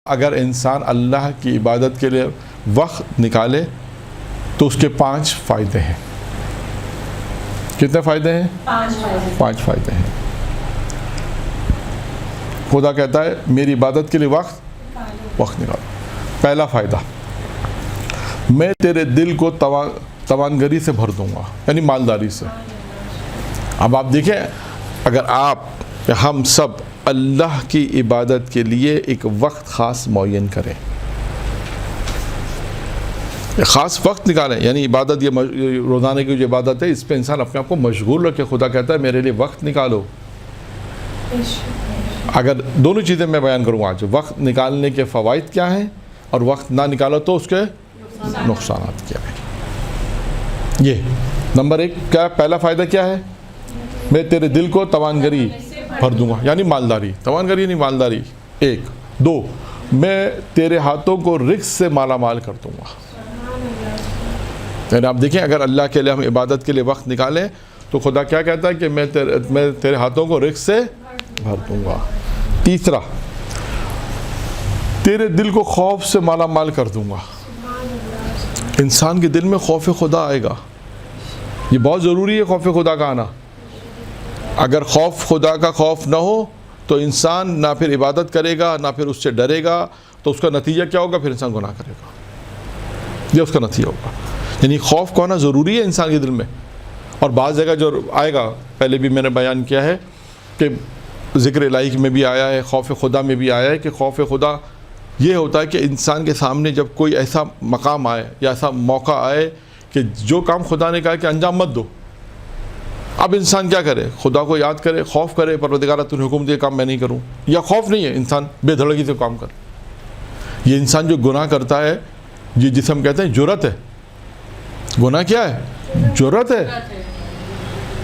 اگر انسان اللہ کی عبادت کے لیے وقت نکالے تو اس کے 5 فائدے ہیں. کتنے فائدے ہیں؟ 5 فائدے ہیں. خدا کہتا ہے میری عبادت کے لیے وقت نکالو. پہلا فائدہ، میں تیرے دل کو توانگری سے بھر دوں گا، یعنی مالداری سے. اب آپ دیکھیں، اگر آپ یا ہم سب اللہ کی عبادت کے لیے ایک وقت خاص معین کریں، ایک خاص وقت نکالیں، یعنی عبادت یہ روزانہ کی جو عبادت ہے اس پہ انسان اپنے آپ کو مشغول رکھے. خدا کہتا ہے میرے لیے وقت نکالو. اگر دونوں چیزیں میں بیان کروں آج، وقت نکالنے کے فوائد کیا ہیں اور وقت نہ نکالو تو اس کے نقصانات کیا ہیں. یہ نمبر 1 کیا، پہلا فائدہ کیا ہے؟ میں تیرے دل کو توانگری بھر دوں گا، یعنی مالداری. توانگری نہیں، مالداری. 1 2 میں تیرے ہاتھوں کو رزق سے مالا مال کر دوں گا. یعنی آپ دیکھیں، اگر اللہ کے لیے ہم عبادت کے لیے وقت نکالیں تو خدا کیا کہتا ہے کہ میں تیرے ہاتھوں کو رزق سے بھر دوں گا. تیسرا، تیرے دل کو خوف سے مالا مال کر دوں گا. انسان کے دل میں خوف خدا آئے گا. یہ بہت ضروری ہے خوف خدا کا آنا. اگر خوف خدا کا خوف نہ ہو تو انسان نہ پھر عبادت کرے گا نہ پھر اس سے ڈرے گا، تو اس کا نتیجہ کیا ہوگا؟ پھر انسان گناہ کرے گا. یہ اس کا نتیجہ ہوگا. یعنی خوف کو آنا ضروری ہے انسان کے دل میں. اور بعض جگہ جو آئے گا، پہلے بھی میں نے بیان کیا ہے کہ ذکر الہی میں بھی آیا ہے، خوف خدا میں بھی آیا ہے کہ خوف خدا یہ ہوتا ہے کہ انسان کے سامنے جب کوئی ایسا مقام آئے یا ایسا موقع آئے کہ جو کام خدا نے کہا کہ انجام مت دو، اب انسان کیا کرے؟ خدا کو یاد کرے، خوف کرے، پروردگارہ تو نے حکم دیا کام میں نہیں کروں. یا خوف نہیں ہے، انسان بے دھڑکی سے کام کرے. یہ انسان جو گناہ کرتا ہے، یہ جسے ہم کہتے ہیں جرأت ہے. گناہ کیا ہے؟ جرأت ہے.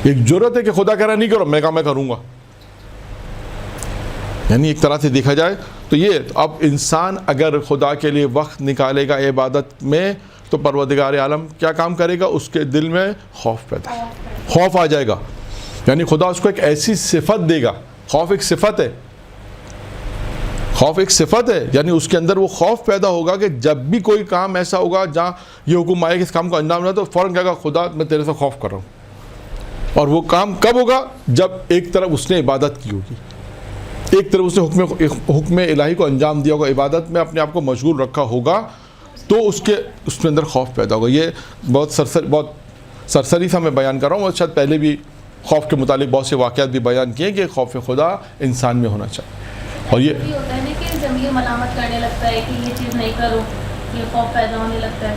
ایک جرأت ہے کہ خدا کہہ رہا نہیں کرو، میں کہا میں کروں گا. یعنی ایک طرح سے دیکھا جائے تو یہ اب انسان اگر خدا کے لیے وقت نکالے گا عبادت میں تو پروردگار عالم کیا کام کرے گا؟ اس کے دل میں خوف آ جائے گا. یعنی خدا اس کو ایک ایسی صفت دے گا. خوف ایک صفت ہے. خوف ایک صفت ہے، یعنی اس کے اندر وہ خوف پیدا ہوگا کہ جب بھی کوئی کام ایسا ہوگا جہاں یہ حکم آئے کہ اس کام کو انجام نہ تو فوراً کہے گا خدا میں تیرے سے خوف کر رہا ہوں. اور وہ کام کب ہوگا؟ جب ایک طرف اس نے عبادت کی ہوگی، ایک طرف اس نے حکم الہی کو انجام دیا ہوگا، عبادت میں اپنے آپ کو مشغول رکھا ہوگا، تو اس کے اندر خوف پیدا ہوگا. یہ بہت سرسری سا میں بیان کر رہا ہوں، اور شاید پہلے بھی خوف کے متعلق بہت سے واقعات بھی بیان کیے کہ خوف خدا انسان میں ہونا چاہیے. اور یہ ہوتا ہے نا کہ ضمیر ملامت کرنے لگتا ہے کہ یہ چیز نہیں کرو، یہ خوف پیدا ہونے لگتا ہے.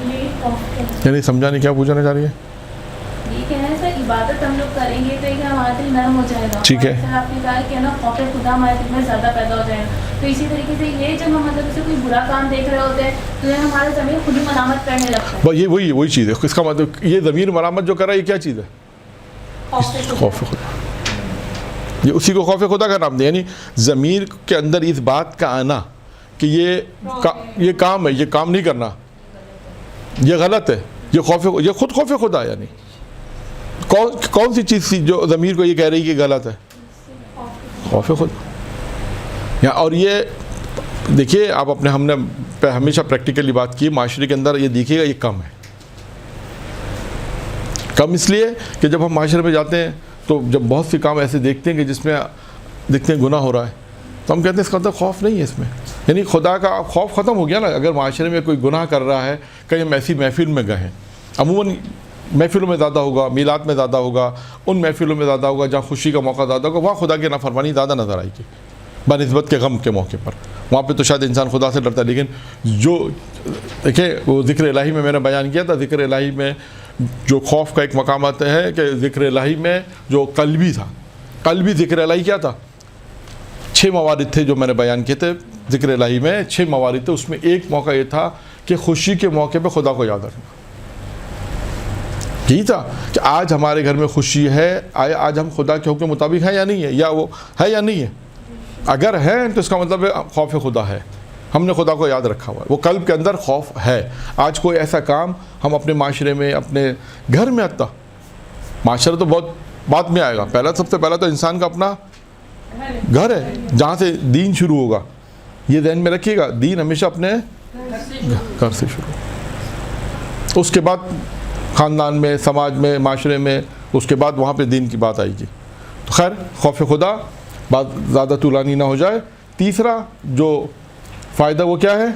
یعنی سمجھا نہیں کیا پوچھنا چاہ رہی ہے؟ یہ کہنا ہے سر، عبادت ہم لوگ کریں گے تو ہمارا دل نرم ہو جائے گا. ٹھیک ہے. آپ نے کہا کہ نا خوف خدا ہمارے دل میں زیادہ پیدا ہو جائے گا. تو اسی طریقے سے یہ جب ہم مطلب اسے کوئی برا کام دیکھ رہے ہوتے ہیں تو یہ ہمارا ضمیر خود ہی ملامت کرنے لگتا ہے. یہ وہی چیز ہے. اس کا مطلب یہ ضمیر ملامت جو کر رہا ہے یہ کیا چیز ہے؟ خوف خدا. یہ اسی کو خوف خدا کا نام دیا. یعنی ضمیر کے اندر اس بات کا آنا کہ یہ کام ہے، یہ کام نہیں کرنا، یہ غلط ہے، یہ خود خوف خدا ہے. یعنی کون سی چیز تھی جو ضمیر کو یہ کہہ رہی کہ غلط ہے؟ خوف خدا. اور یہ دیکھیے آپ ہم نے ہمیشہ پریکٹیکلی بات کی، معاشرے کے اندر یہ دیکھیے گا یہ کم ہے. کم اس لیے کہ جب ہم معاشرے میں جاتے ہیں تو جب بہت سے کام ایسے دیکھتے ہیں کہ جس میں دیکھتے ہیں گناہ ہو رہا ہے تو ہم کہتے ہیں اس کا مطلب خوف نہیں ہے اس میں. یعنی خدا کا خوف ختم ہو گیا نا. اگر معاشرے میں کوئی گناہ کر رہا ہے، کہیں ہم ایسی محفل میں گئے ہیں، عموماً محفلوں میں زیادہ ہوگا، میلاد میں زیادہ ہوگا، ان محفلوں میں زیادہ ہوگا جہاں خوشی کا موقع زیادہ ہوگا، وہاں خدا کی نافرمانی زیادہ نظر آئے گی بنسبت کے غم کے موقع پر. وہاں پہ تو شاید انسان خدا سے ڈرتا ہے. لیکن جو دیکھیں وہ ذکر الہی میں نے بیان کیا تھا، ذکر الہی میں جو خوف کا ایک مقام آتا ہے کہ ذکر الہی میں جو قلبی تھا، قلبی ذکر الہی کیا تھا؟ 6 موارد تھے جو میں نے بیان کیے تھے. ذکر الہی میں 6 موارد تھے. اس میں ایک موقع یہ تھا کہ خوشی کے موقع پہ خدا کو یاد رکھنا. یہی تھا کہ آج ہمارے گھر میں خوشی ہے، آج ہم خدا کے حکم کے مطابق ہیں یا نہیں ہے، یا وہ ہے یا نہیں ہے. اگر ہے تو اس کا مطلب ہے خوف خدا ہے، ہم نے خدا کو یاد رکھا ہوا ہے، وہ قلب کے اندر خوف ہے. آج کوئی ایسا کام ہم اپنے معاشرے میں، اپنے گھر میں، آتا معاشرہ تو بہت بعد میں آئے گا، سب سے پہلا تو انسان کا اپنا گھر ہے جہاں سے دین شروع ہوگا. یہ ذہن میں رکھیے گا، دین ہمیشہ اپنے گھر سے شروع، اس کے بعد خاندان میں، سماج میں، معاشرے میں، اس کے بعد وہاں پہ دین کی بات آئے گی. تو خیر خوف خدا بات زیادہ طولانی نہ ہو جائے. تیسرا جو فائدہ وہ کیا ہے؟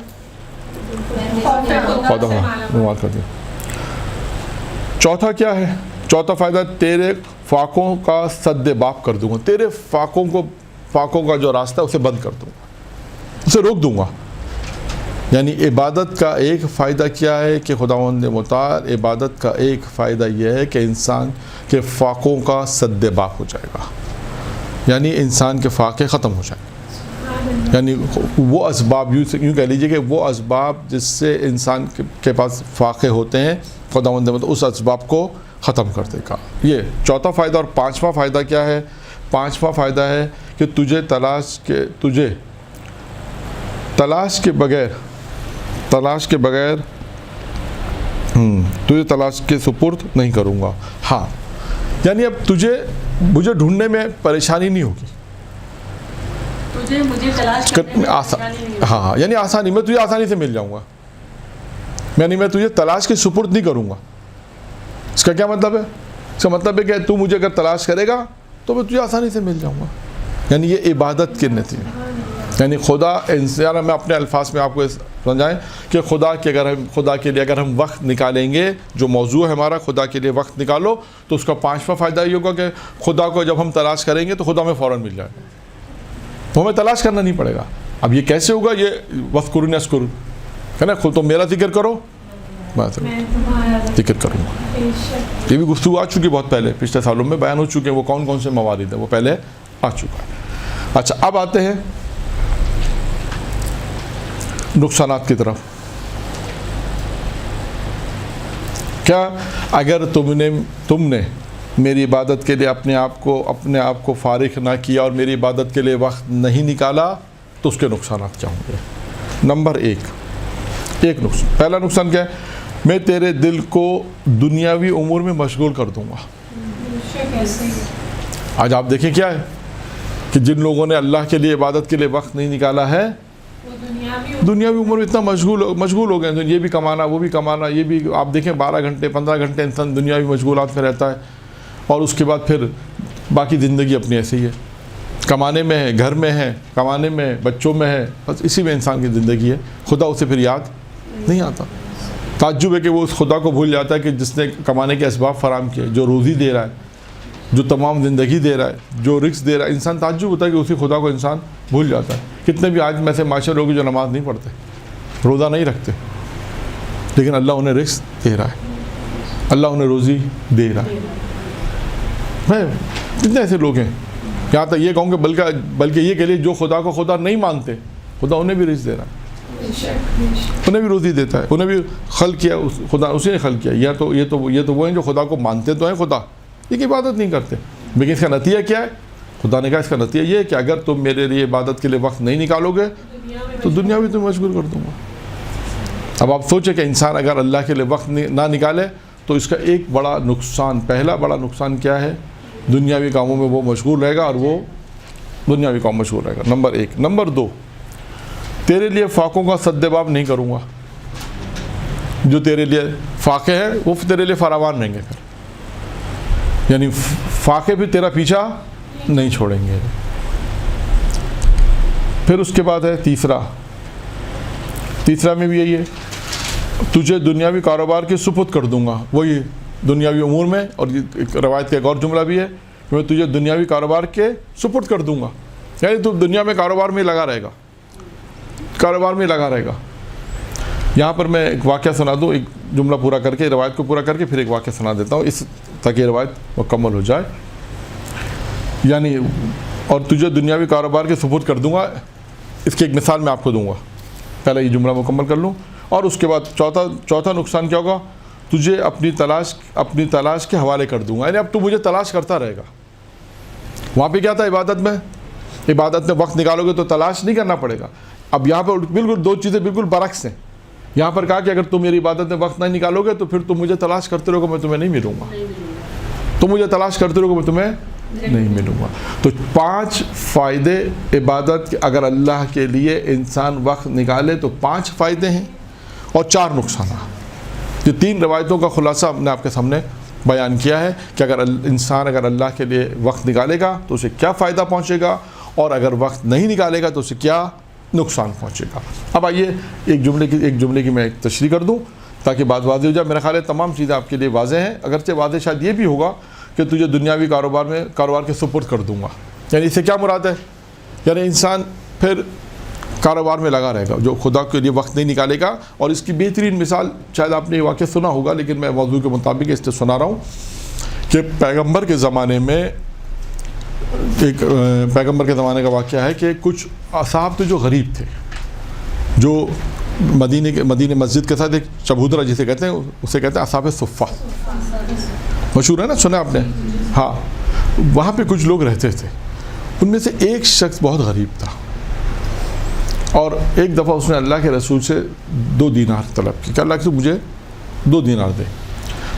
کر دیں. چوتھا کیا ہے؟ چوتھا فائدہ تیرے فاقوں کا سد باب کر دوں گا. تیرے فاقوں کا جو راستہ ہے اسے بند کر دوں گا، اسے روک دوں گا. یعنی عبادت کا ایک فائدہ کیا ہے کہ خداوند متعال عبادت کا ایک فائدہ یہ ہے کہ انسان کے فاقوں کا سد باب ہو جائے گا، یعنی انسان کے فاقے ختم ہو جائیں گے. یعنی وہ اسباب یوں کہہ لیجیے کہ وہ اسباب جس سے انسان کے پاس فاقے ہوتے ہیں خداوند متعال اس اسباب کو ختم کر دے گا. یہ چوتھا فائدہ. اور پانچواں فائدہ کیا ہے؟ پانچواں فائدہ ہے کہ تجھے تلاش کے سپرد نہیں کروں گا. ہاں یعنی اب مجھے ڈھونڈنے میں پریشانی نہیں ہوگی. ہاں یعنی آسانی، میں تجھے آسانی سے مل جاؤں گا. یعنی میں تجھے تلاش کے سپرد نہیں کروں گا. اس کا کیا مطلب ہے؟ اس کا مطلب ہے کہ تو مجھے اگر تلاش کرے گا تو میں تجھے آسانی سے مل جاؤں گا. یعنی یہ عبادت کے نتیجے، یعنی خدا انسان، میں اپنے الفاظ میں آپ کو سمجھائیں کہ خدا کے لیے اگر ہم وقت نکالیں گے، جو موضوع ہے ہمارا خدا کے لیے وقت نکالو، تو اس کا پانچواں فائدہ یہ ہوگا کہ خدا کو جب ہم تلاش کریں گے تو خدا ہمیں فوراً مل جائے گا، تو ہمیں تلاش کرنا نہیں پڑے گا. اب یہ کیسے ہوگا؟ یہ وذکرونی اذکرکم ہے نا. خود تو میرا ذکر کرو میں ذکر کروں گا. یہ بھی گفتگو آ چکی بہت پہلے، پچھلے سالوں میں بیان ہو چکے ہیں وہ کون سے موارد ہیں، وہ پہلے آ چکا ہے. اچھا اب آتے ہیں نقصانات کی طرف. کیا اگر تم نے میری عبادت کے لیے اپنے آپ کو فارغ نہ کیا اور میری عبادت کے لیے وقت نہیں نکالا تو اس کے نقصانات کیا ہوں گے؟ نمبر ایک نقصان، پہلا نقصان کیا ہے؟ میں تیرے دل کو دنیاوی امور میں مشغول کر دوں گا. آج آپ دیکھیں کیا ہے کہ جن لوگوں نے اللہ کے لیے عبادت کے لیے وقت نہیں نکالا ہے، دنیاوی امور میں اتنا مشغول ہو گئے ہیں. یہ بھی کمانا، وہ بھی کمانا، یہ بھی آپ دیکھیں 12 گھنٹے 15 گھنٹے انسان دنیاوی مشغولات میں رہتا ہے، اور اس کے بعد پھر باقی زندگی اپنی ایسے ہی ہے، کمانے میں ہے، گھر میں ہے، کمانے میں، بچوں میں ہے، بس اسی میں انسان کی زندگی ہے. خدا اسے پھر یاد نہیں آتا. تعجب ہے کہ وہ اس خدا کو بھول جاتا ہے کہ جس نے کمانے کے اسباب فراہم کیے، جو روزی دے رہا ہے، جو تمام زندگی دے رہا ہے، جو رزق دے رہا ہے. انسان تعجب ہوتا ہے کہ اسی خدا کو انسان بھول جاتا ہے. کتنے بھی آج میں سے معاشرے لوگ جو نماز نہیں پڑھتے، روزہ نہیں رکھتے، لیکن اللہ انہیں رزق دے رہا ہے، اللہ انہیں روزی دے رہا ہے. میں کتنے ایسے لوگ ہیں، یہاں تک یہ کہوں کہ بلکہ یہ کہ لیے جو خدا کو خدا نہیں مانتے، خدا انہیں بھی رزق دے رہا ہے، انہیں بھی روزی دیتا ہے. انہیں بھی خلق کیا خدا، اسی نے خلق کیا. یہ تو وہ ہیں جو خدا کو مانتے تو ہیں خدا، لیکن عبادت نہیں کرتے. لیکن اس کا نتیجہ کیا ہے؟ خدا نے کہا اس کا نتیجہ یہ ہے کہ اگر تم میرے لیے عبادت کے لیے وقت نہیں نکالو گے تو دنیا بھی تمہیں مشغول کر دوں گا. اب آپ سوچیں کہ انسان اگر اللہ کے لیے وقت نہ نکالے تو اس کا ایک بڑا نقصان، پہلا بڑا نقصان کیا ہے؟ دنیاوی کاموں میں وہ مشغول رہے گا، اور وہ دنیاوی کام مشغول رہے گا. نمبر 1. نمبر 2، تیرے لیے فاقوں کا سد باب نہیں کروں گا. جو تیرے لیے فاقے ہیں وہ تیرے لیے فراوان رہیں گے، یعنی فاقے بھی تیرا پیچھا نہیں چھوڑیں گے. پھر اس کے بعد ہے تیسرا میں بھی یہی ہے، تجھے دنیاوی کاروبار کے سپرد کر دوں گا. وہی دنیاوی امور میں، اور ایک روایت کا ایک اور جملہ بھی ہے، میں تجھے دنیاوی کاروبار کے سپرد کر دوں گا. یعنی تو دنیا میں کاروبار میں لگا رہے گا. یہاں پر میں ایک واقعہ سنا دوں، ایک جملہ پورا کر کے، روایت کو پورا کر کے پھر ایک واقعہ سنا دیتا ہوں، اس تاکہ روایت مکمل ہو جائے. یعنی اور تجھے دنیاوی کاروبار کے سپرد کر دوں گا، اس کی ایک مثال میں آپ کو دوں گا. پہلے یہ جملہ مکمل کر لوں، اور اس کے بعد چوتھا نقصان کیا ہوگا؟ تجھے اپنی تلاش کے حوالے کر دوں گا. یعنی اب تو مجھے تلاش کرتا رہے گا. وہاں پہ کیا تھا؟ عبادت میں وقت نکالو گے تو تلاش نہیں کرنا پڑے گا. اب یہاں پر بالکل دو چیزیں بالکل برعکس ہیں. یہاں پر کہا کہ اگر تم میری عبادت میں وقت نہیں نکالو گے تو پھر تم مجھے تلاش کرتے رہو گے، میں تمہیں نہیں ملوں گا. تم مجھے تلاش کرتے رہو گے، میں تمہیں نہیں ملوں گا. تو 5 فائدے عبادت اگر اللہ کے لیے انسان وقت نکالے تو 5 فائدے ہیں اور 4 نقصانات. یہ 3 روایتوں کا خلاصہ ہم نے آپ کے سامنے بیان کیا ہے کہ اگر انسان اگر اللہ کے لیے وقت نکالے گا تو اسے کیا فائدہ پہنچے گا, اور اگر وقت نہیں نکالے گا تو اسے کیا نقصان پہنچے گا. اب آئیے ایک جملے کی میں ایک تشریح کر دوں تاکہ بات واضح ہو جائے. میرا خیال ہے تمام چیزیں آپ کے لیے واضح ہیں, اگرچہ واضح شاید یہ بھی ہوگا کہ تجھے دنیاوی کاروبار کے سپرد کر دوں گا. یعنی اس سے کیا مراد ہے؟ یعنی انسان پھر کاروبار میں لگا رہے گا جو خدا کے لیے وقت نہیں نکالے گا. اور اس کی بہترین مثال شاید آپ نے یہ واقعہ سنا ہوگا, لیکن میں موضوع کے مطابق اس سے سنا رہا ہوں کہ پیغمبر کے زمانے میں پیغمبر کے زمانے کا واقعہ ہے کہ کچھ اصحاب تھے جو غریب تھے, جو مدینہ مسجد کے ساتھ ایک چبودرا جسے کہتے ہیں, اسے کہتے ہیں اصحاب صفہ, مشہور ہے نا, سنا آپ نے؟ ہاں, وہاں پہ کچھ لوگ رہتے تھے. ان میں سے ایک شخص بہت غریب تھا اور ایک دفعہ اس نے اللہ کے رسول سے 2 دینار طلب کی کہ اللہ کے مجھے 2 دینار دے.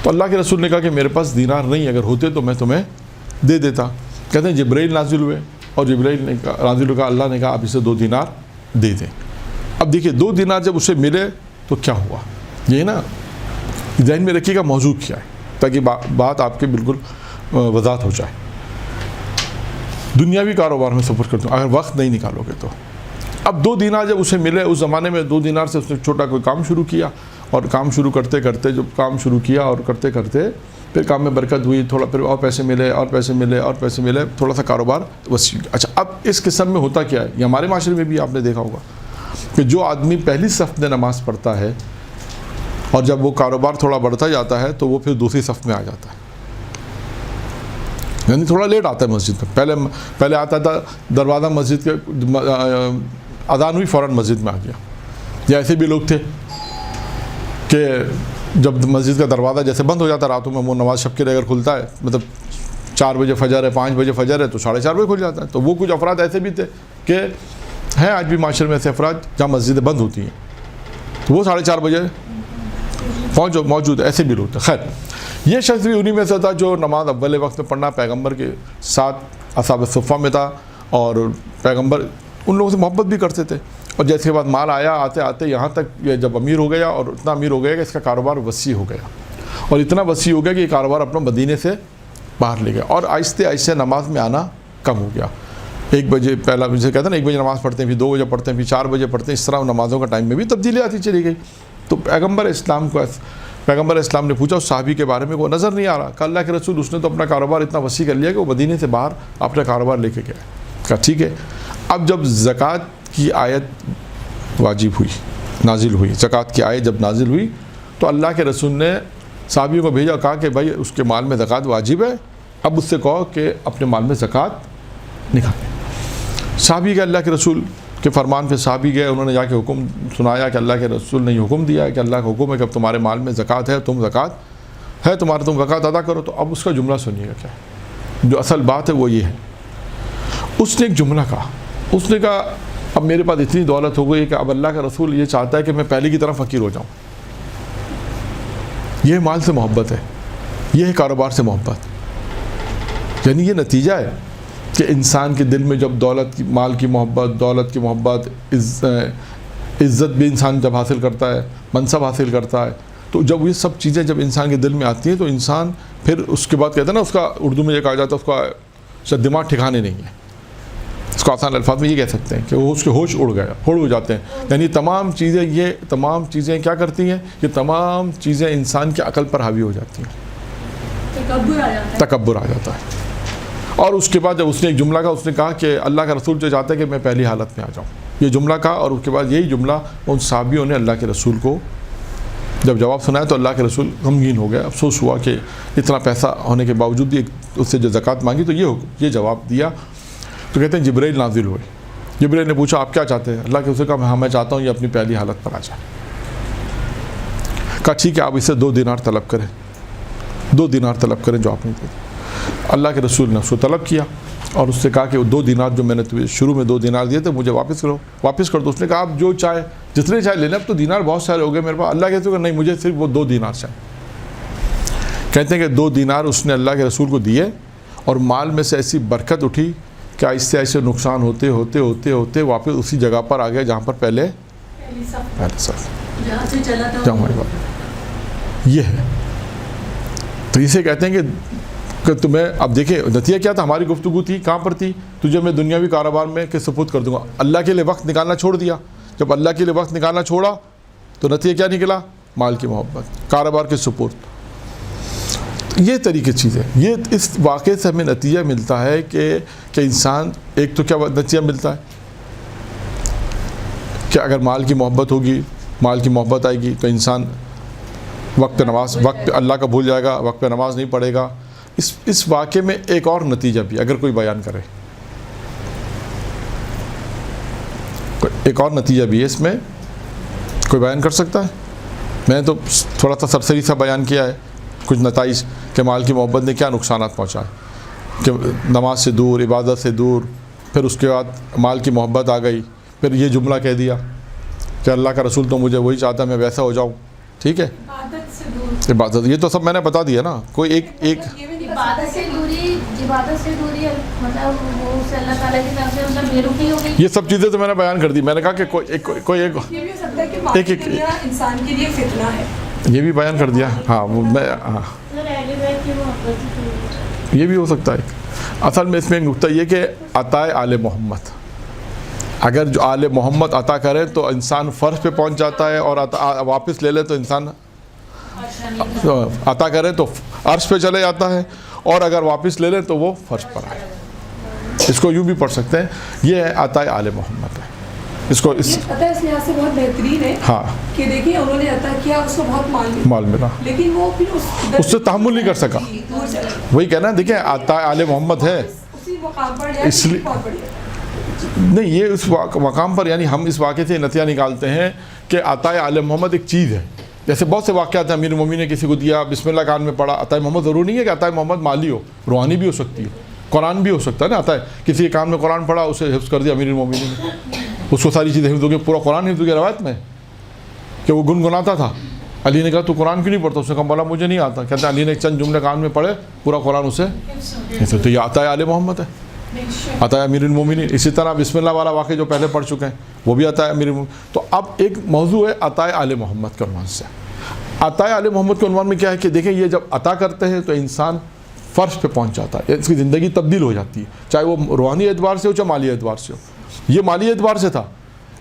تو اللہ کے رسول نے کہا کہ میرے پاس دینار نہیں, اگر ہوتے تو میں تمہیں دے دیتا. کہتے ہیں جبرائیل نازل ہوئے اور جبرائیل نے نازل ہو کہا, اللہ نے کہا آپ اسے 2 دینار دے دیں. اب دیکھیے 2 دینار جب اسے ملے تو کیا ہوا, یہ نا ذہن میں رکھیے گا موضوع کیا ہے تاکہ بات آپ کے بالکل وضاحت ہو جائے. دنیاوی کاروبار میں سفر کرتا ہوں اگر وقت نہیں نکالو گے تو. اب 2 دینار جب اسے ملے, اس زمانے میں 2 دینار سے اس نے چھوٹا کوئی کام شروع کیا, اور کام شروع کرتے کرتے جب کام شروع کیا اور کرتے کرتے پھر کام میں برکت ہوئی, تھوڑا پھر اور پیسے ملے اور پیسے ملے اور پیسے ملے, تھوڑا سا کاروبار وسیع. اچھا, اب اس قسم میں ہوتا کیا ہے, یہ ہمارے معاشرے میں بھی آپ نے دیکھا ہوگا کہ جو آدمی پہلی صف میں نماز پڑھتا ہے اور جب وہ کاروبار تھوڑا بڑھتا جاتا ہے تو وہ پھر دوسری صف میں آ جاتا ہے, یعنی تھوڑا لیٹ آتا ہے مسجد میں. پہلے آتا تھا دروازہ مسجد کے اذان ہوئی فوراً مسجد میں آ گیا. یا ایسے بھی لوگ تھے کہ جب مسجد کا دروازہ جیسے بند ہو جاتا راتوں میں, وہ نماز شب کے لیے اگر کھلتا ہے, مطلب 4 بجے فجر ہے, 5 بجے فجر ہے, تو 4:30 بجے کھل جاتا ہے. تو وہ کچھ افراد ایسے بھی تھے کہ ہیں آج بھی معاشرے میں ایسے افراد جہاں مسجدیں بند ہوتی ہیں تو وہ 4:30 بجے موجود ہے, ایسے بھی لوگ تھے. خیر, یہ شخص بھی انہی میں سے تھا جو نماز اول وقت میں پڑھنا, پیغمبر کے ساتھ اصحاب صفہ میں تھا, اور پیغمبر ان لوگوں سے محبت بھی کرتے تھے. اور جیسے کے بعد مال آیا, آتے آتے یہاں تک یہ جب امیر ہو گیا, اور اتنا امیر ہو گیا کہ اس کا کاروبار وسیع ہو گیا, اور اتنا وسیع ہو گیا کہ یہ کاروبار اپنا مدینے سے باہر لے گیا, اور آہستہ آہستہ نماز میں آنا کم ہو گیا. 1 بجے پہلا جسے کہتے ہیں نا 1 بجے نماز پڑھتے ہیں, پھر 2 بجے پڑھتے ہیں, پھر 4 بجے پڑھتے ہیں, اس طرح نمازوں کا ٹائم میں بھی تبدیلی آتی چلی گئی. تو پیغمبر اسلام نے پوچھا اس صحابی کے بارے میں, وہ نظر نہیں آ رہا. کہ اللہ کے رسول اس نے تو اپنا کاروبار اتنا وسیع کر لیا کہ وہ مدینے سے باہر اپنا کاروبار لے کے گیا. کہا ٹھیک ہے. اب جب زکوٰۃ کی آیت واجب ہوئی, نازل ہوئی, زکوٰۃ کی آیت جب نازل ہوئی تو اللہ کے رسول نے صحابیوں کو بھیجا, کہا کہ بھائی اس کے مال میں زکوٰۃ واجب ہے, اب اس سے کہو کہ اپنے مال میں زکوٰۃ نکالیں. صحابی گئے اللہ کے رسول کے فرمان پہ, صحابی گئے, انہوں نے جا کے حکم سنایا کہ اللہ کے رسول نے حکم دیا ہے کہ اللہ کا حکم ہے کہ اب تمہارے مال میں زکوٰۃ ہے, تم زکوٰۃ ادا کرو. تو اب اس کا جملہ سنیے گا, کیا جو اصل بات ہے وہ یہ ہے. اس نے ایک جملہ کہا, اس نے کہا اب میرے پاس اتنی دولت ہو گئی کہ اب اللہ کا رسول یہ چاہتا ہے کہ میں پہلے کی طرح فقیر ہو جاؤں. یہ مال سے محبت ہے, یہ ہے کاروبار سے محبت. یعنی یہ نتیجہ ہے کہ انسان کے دل میں جب مال کی محبت, دولت کی محبت, عزت بھی انسان جب حاصل کرتا ہے, منصب حاصل کرتا ہے, تو جب یہ سب چیزیں جب انسان کے دل میں آتی ہیں تو انسان پھر اس کے بعد کہتے ہیں نا, اس کا اردو میں یہ کہا جاتا ہے اس کا دماغ ٹھکانے نہیں ہے. اس کو آسان الفاظ میں یہ کہہ سکتے ہیں کہ وہ اس کے ہوش اڑ ہو جاتے ہیں. یعنی یہ تمام چیزیں کیا کرتی ہیں, یہ تمام چیزیں انسان کی عقل پر حاوی ہو جاتی ہیں, تکبر آ جاتا ہے. اور اس کے بعد جب اس نے ایک جملہ کہا, اس نے کہا کہ اللہ کا رسول جو چاہتا ہے کہ میں پہلی حالت میں آ جاؤں, یہ جملہ کہا. اور اس کے بعد یہی جملہ ان صحابیوں نے اللہ کے رسول کو جب جواب سنایا تو اللہ کے رسول غمگین ہو گیا, افسوس ہوا کہ اتنا پیسہ ہونے کے باوجود بھی اس سے جو زکوٰۃ مانگی تو یہ جواب دیا. تو کہتے ہیں جبرائیل نازل ہوئے, جبرائیل نے پوچھا آپ کیا چاہتے ہیں؟ اللہ کے رسول کہا میں چاہتا ہوں یہ اپنی پہلی حالت پر آ جائے. کہا ٹھیک ہے, آپ اسے 2 دینار طلب کریں, 2 دینار طلب کریں جو آپ نے دیے. اللہ کے رسول نے اس کو طلب کیا اور اس سے کہا کہ وہ 2 دینار جو میں نے تمہیں شروع میں 2 دینار دیے تھے مجھے واپس کر دو. اس نے کہا آپ جو چاہے جتنے چاہے لے لیں, اب تو دینار بہت سارے ہو گئے میرے پاس. اللہ کے رسول نہیں, مجھے صرف وہ 2 دینار چاہیے. کہتے ہیں کہ 2 دینار اس نے اللہ کے رسول کو دیے, اور مال میں سے ایسی برکت اٹھی کہ آہستہ آہستہ نقصان ہوتے ہوتے ہوتے ہوتے واپس اسی جگہ پر آ گیا جہاں پر پہلے صف جہاں سے چلا تھا جہاں ہماری بات یہ ہے. تو اسے کہتے ہیں کہ تمہیں اب دیکھیں نتیجہ کیا تھا. ہماری گفتگو تھی کہاں پر تھی؟ تجھے میں دنیاوی کاروبار میں کے سپرد کر دوں گا. اللہ کے لیے وقت نکالنا چھوڑ دیا. جب اللہ کے لیے وقت نکالنا چھوڑا تو نتیجہ کیا نکلا؟ مال کی محبت، کاروبار کے سپرد. یہ طریقے چیزیں، یہ اس واقعے سے ہمیں نتیجہ ملتا ہے کہ انسان ایک تو کیا نتیجہ ملتا ہے کہ اگر مال کی محبت ہوگی، مال کی محبت آئے گی تو انسان وقت پہ نماز، وقت پہ اللہ کا بھول جائے گا، وقت پہ نماز نہیں پڑھے گا. اس واقعے میں ایک اور نتیجہ بھی اگر کوئی بیان کرے، ایک اور نتیجہ بھی ہے اس میں، کوئی بیان کر سکتا ہے؟ میں نے تو تھوڑا سا سرسری سا بیان کیا ہے کچھ نتائج کہ مال کی محبت نے کیا نقصانات پہنچائے، کہ نماز سے دور، عبادت سے دور، پھر اس کے بعد مال کی محبت آ گئی، پھر یہ جملہ کہہ دیا کہ اللہ کا رسول تو مجھے وہی چاہتا ہے میں ویسا ہو جاؤں. ٹھیک ہے، عبادت سے دور، عبادت یہ تو سب میں نے بتا دیا نا. کوئی ایک عبادت سے دوری مطلب وہ اس سے اللہ تعالیٰ کی طرف سے مطلب بے رخی ہو گئی. یہ سب چیزیں تو میں نے بیان کر دی. میں نے کہا کہ کوئی ایک یہ بھی ہو سکتا ہے کہ مال کی دنیا انسان کے لیے فتنہ ہے. یہ بھی بیان کر دیا. ہاں میں ہاں یہ بھی ہو سکتا ہے. اصل میں اس میں ایک نقطہ یہ کہ عطائے آل محمد، اگر جو آل محمد عطا کرے تو انسان فرش پہ پہنچ جاتا ہے، اور واپس لے لے تو انسان عطا کرے تو عرش پہ چلے جاتا ہے، اور اگر واپس لے لے تو وہ فرش پر آئے. اس کو یوں بھی پڑھ سکتے ہیں، یہ ہے عطائے آل محمد ہے. اس کو اس لحاظ سے بہت بہترین ہے ہاں کہ دیکھیں انہوں نے عطا کیا، اس کو بہت مال ملا، لیکن وہ پھر اس سے تحمل نہیں کر سکا. وہی کہنا ہے، دیکھیں عطائے آل محمد ہے اسی مقام پر اس لیے نہیں، یہ اس مقام پر یعنی ہم اس واقعے سے نتیجہ نکالتے ہیں کہ عطائے آل محمد ایک چیز ہے. جیسے بہت سے واقعات ہیں، امیر المومنین نے کسی کو دیا، بسم اللہ کان میں پڑھا. عطائے محمد ضروری نہیں ہے کہ عطائے محمد مالی ہو، روحانی بھی ہو سکتی ہے، قرآن بھی ہو سکتا ہے نا. عطائے کسی کے کان میں قرآن پڑھا، اسے حفظ کر دیا امیر المومنین نے، اس کو ساری چیزیں حفظ ہو گئی. پورا قرآن حفظ ہو گیا. روایت میں کہ وہ گنگناتا تھا. علی نے کہا تو قرآن کیوں نہیں پڑھتا؟ اس نے کہا مولا مجھے نہیں آتا. کہتے ہیں علی نے چند جملے کان میں پڑھے، پورا قرآن اسے. تو یہ عطائے آل محمد ہے، عطائے امیر المومنین. اسی طرح بسم اللہ والا واقعہ جو پہلے پڑھ چکے ہیں وہ بھی عطائے امیر المومنین. تو اب ایک موضوع ہے عطائے آل محمد کے عنوان سے. عطائے آل محمد کے عنوان میں کیا ہے کہ دیکھیں یہ جب عطا کرتے ہیں تو انسان فرش پہ پہنچ جاتا ہے، اس کی زندگی تبدیل ہو جاتی ہے، چاہے وہ روحانی اعتبار سے ہو چاہے مالی اعتبار سے ہو. یہ مالی اعتبار سے تھا،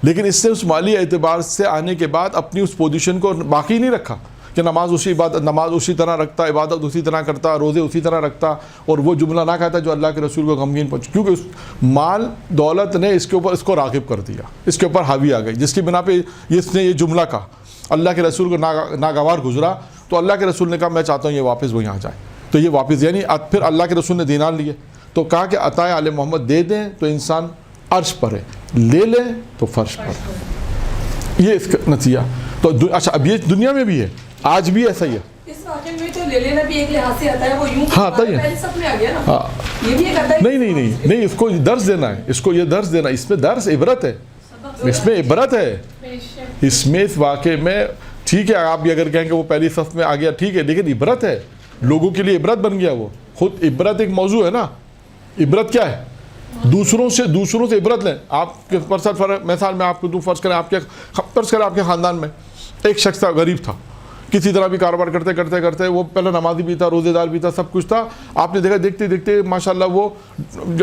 لیکن اس سے اس مالی اعتبار سے آنے کے بعد اپنی اس پوزیشن کو باقی نہیں رکھا کہ نماز اسی طرح رکھتا، عبادت اسی طرح کرتا، روزے اسی طرح رکھتا، اور وہ جملہ نہ کہتا جو اللہ کے رسول کو غمگین پہنچ. کیونکہ اس مال دولت نے اس کے اوپر اس کو راغب کر دیا، اس کے اوپر حاوی آ گئی، جس کی بنا پہ اس نے یہ جملہ کہا، اللہ کے رسول کو ناگوار گزرا. تو اللہ کے رسول نے کہا میں چاہتا ہوں یہ واپس وہیں آ جائے. تو یہ واپس یعنی پھر اللہ کے رسول نے دینار لیے تو کہا کہ عطائے آل محمد دے دیں تو انسان عرش پر ہے، لے لیں تو فرش پر ہے. یہ اس کا نتیجہ. تو اچھا اب یہ دنیا میں بھی ہے، آج بھی ایسا ہی ہے. اس واقعے میں تو لے لینا بھی ایک لحاظ سے آتا ہے، وہ یوں ہاں آتا ہی ہے. پہلے سب میں آ گیا نا. ہاں یہ بھی ایک آتا ہے. نہیں اس کو درس دینا ہے، اس کو یہ درس دینا، اس میں درس عبرت ہے، اس میں عبرت ہے. اس میں اس واقعے میں ٹھیک ہے آپ بھی اگر کہیں کہ وہ پہلی صف میں آ گیا ٹھیک ہے، لیکن عبرت ہے، لوگوں کے لیے عبرت بن گیا. وہ خود عبرت ایک موضوع ہے نا. عبرت کیا ہے؟ دوسروں سے عبرت لیں. آپ کے مثال میں آپ کو فرض کریں آپ کے خاندان میں ایک شخص تھا، غریب تھا، کسی طرح بھی کاروبار کرتے وہ پہلے نمازی بھی تھا، روزے دار بھی تھا، سب کچھ تھا. آپ نے دیکھا دیکھتے ماشاءاللہ وہ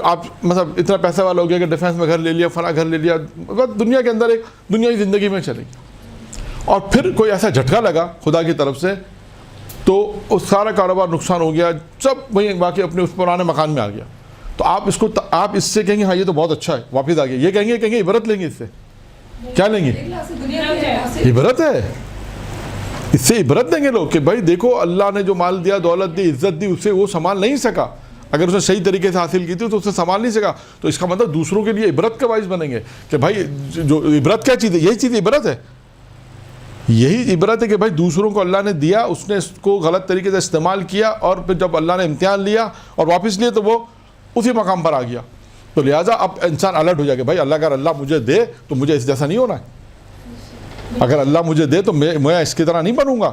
آپ مطلب اتنا پیسہ والا ہو گیا کہ ڈیفینس میں گھر لے لیا، فلاں گھر لے لیا، بس دنیا کے اندر ایک دنیاوی زندگی میں چلے گیا. اور پھر کوئی ایسا جھٹکا لگا خدا کی طرف سے تو اس سارا کاروبار نقصان ہو گیا، سب وہیں باقی اپنے اس پرانے مکان میں آ گیا. تو آپ اس سے کہیں گے ہاں یہ تو بہت اچھا ہے واپس آ گیا. یہ کہیں گے عبرت لیں گے، اس سے کیا لیں گے؟ عبرت ہے. اس سے عبرت دیں گے لوگ کہ بھائی دیکھو اللہ نے جو مال دیا، دولت دی، عزت دی، اسے وہ سنبھال نہیں سکا. اگر اس نے صحیح طریقے سے حاصل کی تھی تو اسے سنبھال نہیں سکا. تو اس کا مطلب دوسروں کے لیے عبرت کا باعث بنیں گے کہ بھائی جو عبرت کیا چیز ہے؟ یہی چیز عبرت ہے. یہی عبرت ہے کہ بھائی دوسروں کو اللہ نے دیا، اس نے اس کو غلط طریقے سے استعمال کیا، اور پھر جب اللہ نے امتحان لیا اور واپس لیے تو وہ اسی مقام پر آ گیا. تو لہٰذا اب انسان الرٹ ہو جائے کہ بھائی اگر اللہ مجھے دے تو مجھے اس جیسا نہیں ہونا ہے. اگر اللہ مجھے دے تو میں اس کی طرح نہیں بنوں گا.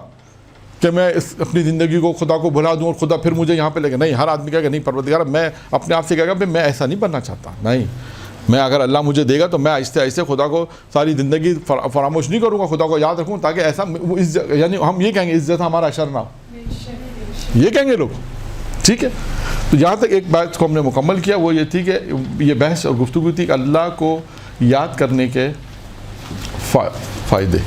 کہ میں اپنی زندگی کو خدا کو بھلا دوں اور خدا پھر مجھے یہاں پہ لے کے. نہیں, ہر آدمی کہے گا نہیں پروردگار میں اپنے آپ سے کہے گا میں ایسا نہیں بننا چاہتا. نہیں, میں اگر اللہ مجھے دے گا تو میں آہستہ آہستہ خدا کو ساری زندگی فراموش نہیں کروں گا, خدا کو یاد رکھوں تاکہ ایسا یعنی ہم یہ کہیں گے عزت ہمارا اشر نہ ہو, یہ کہیں گے لوگ. ٹھیک ہے, تو یہاں تک ایک بات کو ہم نے مکمل کیا, وہ یہ تھی کہ یہ بحث اور گفتگو تھی کہ اللہ کو یاد کرنے کے فائدے.